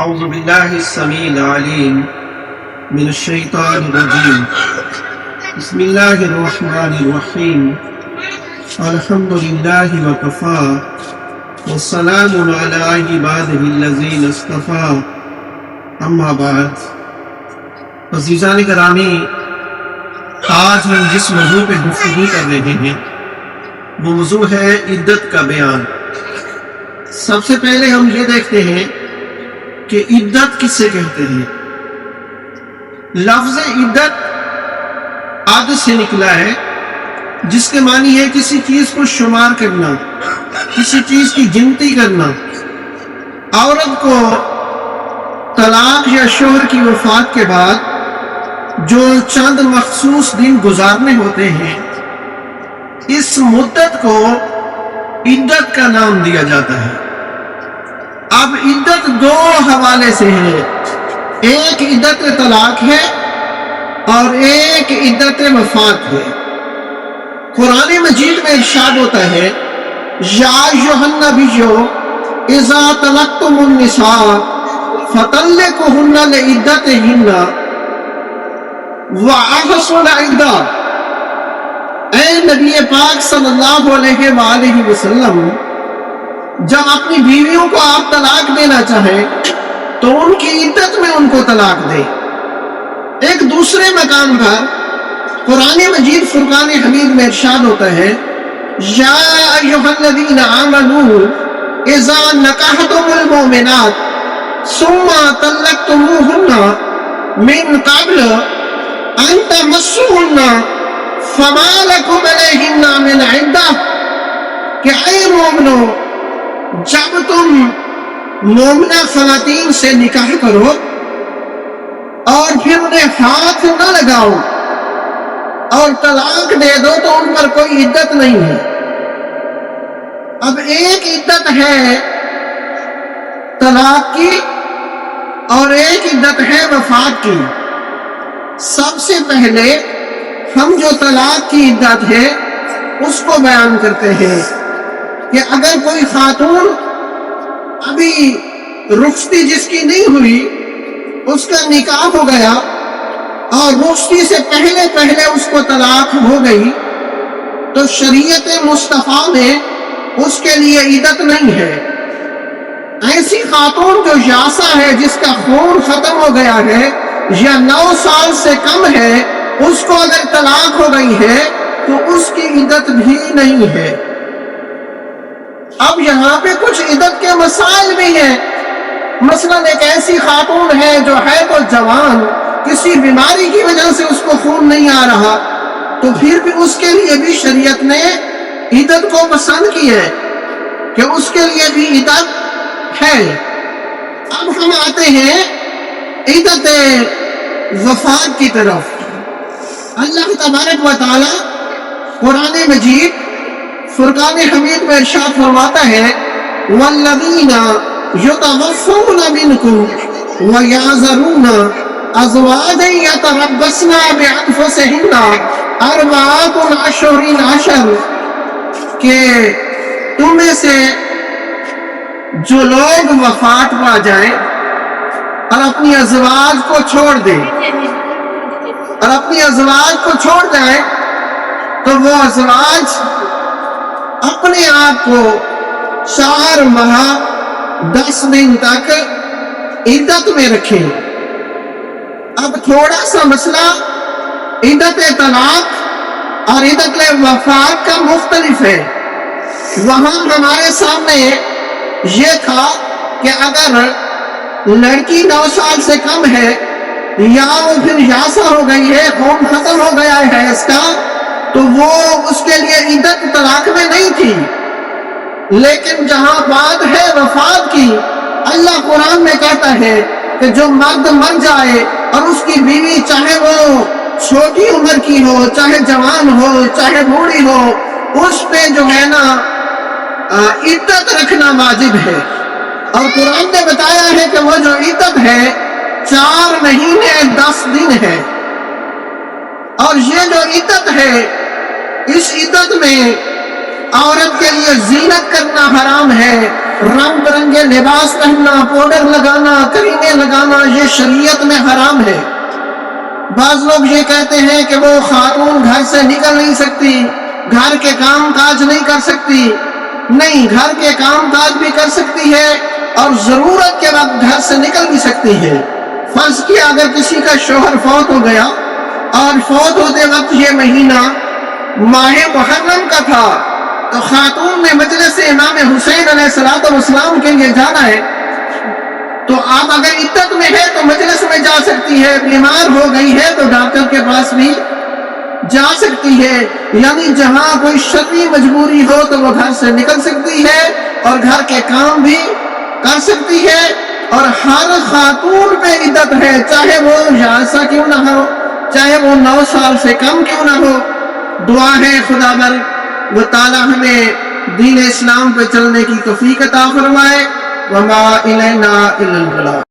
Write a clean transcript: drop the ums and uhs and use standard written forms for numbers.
أعوذ بالله السميع العليم من الشيطان الرجيم بسم الله الرحمن الرحيم الحمد لله وكفى والسلام على عباده الذين اصطفى اما بعد. عزیزان گرامی، آج ہم جس موضوع پہ گفتگو کر رہے ہیں وہ موضوع ہے عدت کا بیان. سب سے پہلے ہم یہ دیکھتے ہیں کہ عدت کس سے کہتے ہیں. لفظ عدت عد سے نکلا ہے، جس کے معنی ہے کسی چیز کو شمار کرنا، کسی چیز کی گنتی کرنا. عورت کو طلاق یا شوہر کی وفات کے بعد جو چند مخصوص دن گزارنے ہوتے ہیں، اس مدت کو عدت کا نام دیا جاتا ہے. اب عدت دو حوالے سے ہے، ایک عدت طلاق ہے اور ایک عدت وفات ہے. قرآن مجید میں ارشاد ہوتا ہے یا ایھا النبی اذا طلقتم النساء فطلقوهن لعدتهن واحصوا العدة. اے نبی پاک صلی اللہ علیہ وآلہ وسلم، جب اپنی بیویوں کو آپ طلاق دینا چاہیں تو ان کی عدت میں ان کو طلاق دیں. ایک دوسرے مقام پر قرآن مجید فرقان حمید میں ارشاد ہوتا ہے یا ایھا الذین آمنوا اذا نکحتم المؤمنات ثم طلقتموهن من قبل ان تمسوهن فما لكم علیہن من عدہ. کہ اے مومنو، جب تم مومنہ خواتین سے نکاح کرو اور پھر انہیں ہاتھ نہ لگاؤ اور طلاق دے دو تو ان پر کوئی عدت نہیں ہے. اب ایک عدت ہے طلاق کی اور ایک عدت ہے وفات کی. سب سے پہلے ہم جو طلاق کی عدت ہے اس کو بیان کرتے ہیں کہ اگر کوئی خاتون ابھی رخصتی جس کی نہیں ہوئی، اس کا نکاح ہو گیا اور رخصتی سے پہلے پہلے اس کو طلاق ہو گئی، تو شریعت مصطفیٰ میں اس کے لیے عدت نہیں ہے. ایسی خاتون جو یاسا ہے، جس کا خون ختم ہو گیا ہے یا 9 سال سے کم ہے، اس کو اگر طلاق ہو گئی ہے تو اس کی عدت بھی نہیں ہے. اب یہاں پہ کچھ عدت کے مسائل بھی ہیں. مثلا ایک ایسی خاتون ہے جو ہے تو جوان، کسی بیماری کی وجہ سے اس کو خون نہیں آ رہا، تو پھر بھی اس کے لیے بھی شریعت نے عدت کو پسند کی ہے کہ اس کے لیے بھی عدت ہے. اب ہم آتے ہیں عدت وفات کی طرف. اللہ تبارک و تعالی قرآن مجید فرقان حمید میں ارشاد فرماتا ہے والذین یتوفون منکم ویعذرون ازواجا یتربصن بانفسہن اربعۃ اشہر. کہ تم میں سے جو لوگ وفات پا جائیں اور اپنی ازواج کو چھوڑ دیں چھوڑ جائیں تو وہ ازواج اپنے آپ کو 4 ماہ 10 دن تک عدت میں رکھیں. اب تھوڑا سا مسئلہ عدت طلاق اور عدت وفات کا مختلف ہے. وہاں ہمارے سامنے یہ تھا کہ اگر لڑکی 9 سال سے کم ہے یا وہ پھر یاسا ہو گئی ہے، خون ختم ہو گیا ہے اس کا، تو وہ اس کے لیے عدت طلاق میں نہیں تھی. لیکن جہاں بات ہے وفات کی، اللہ قرآن میں کہتا ہے کہ جو مرد مر جائے اور اس کی بیوی چاہے وہ چھوٹی عمر کی ہو، چاہے جوان ہو، چاہے بوڑھی ہو، اس پہ جو ہے نا عدت رکھنا واجب ہے. اور قرآن نے بتایا ہے کہ وہ جو عدت ہے 4 مہینے 10 دن ہے. اور یہ جو عدت ہے، اس عدت میں عورت کے لیے زینت کرنا حرام ہے، رنگ برنگے لباس پہننا، پاؤڈر لگانا، کریمیں لگانا، یہ شریعت میں حرام ہے۔ بعض لوگ یہ کہتے ہیں کہ وہ خاتون گھر سے نکل نہیں سکتی، گھر کے کام کاج نہیں کر سکتی۔ نہیں، گھر کے کام کاج بھی کر سکتی ہے اور ضرورت کے وقت گھر سے نکل بھی سکتی ہے۔ فرض کیا اگر کسی کا شوہر فوت ہو گیا اور فوت ہوتے وقت یہ مہینہ ماہ محرم کا تھا، تو خاتون نے مجلس امام حسین علیہ السلام کے لیے جانا ہے، تو آپ اگر عدت میں ہے تو مجلس میں جا سکتی ہے، بیمار ہو گئی ہے تو ڈاکٹر کے پاس بھی جا سکتی ہے۔ یعنی جہاں کوئی شرعی مجبوری ہو تو وہ گھر سے نکل سکتی ہے اور گھر کے کام بھی کر سکتی ہے۔ اور ہر خاتون پہ عدت ہے، چاہے وہ یائسہ کیوں نہ ہو، چاہے وہ 9 سال سے کم کیوں نہ ہو۔ دعا ہے خدا و تعالی ہمیں دین اسلام پہ چلنے کی توفیق عطا فرمائے۔ وما الینا الا البلاغ۔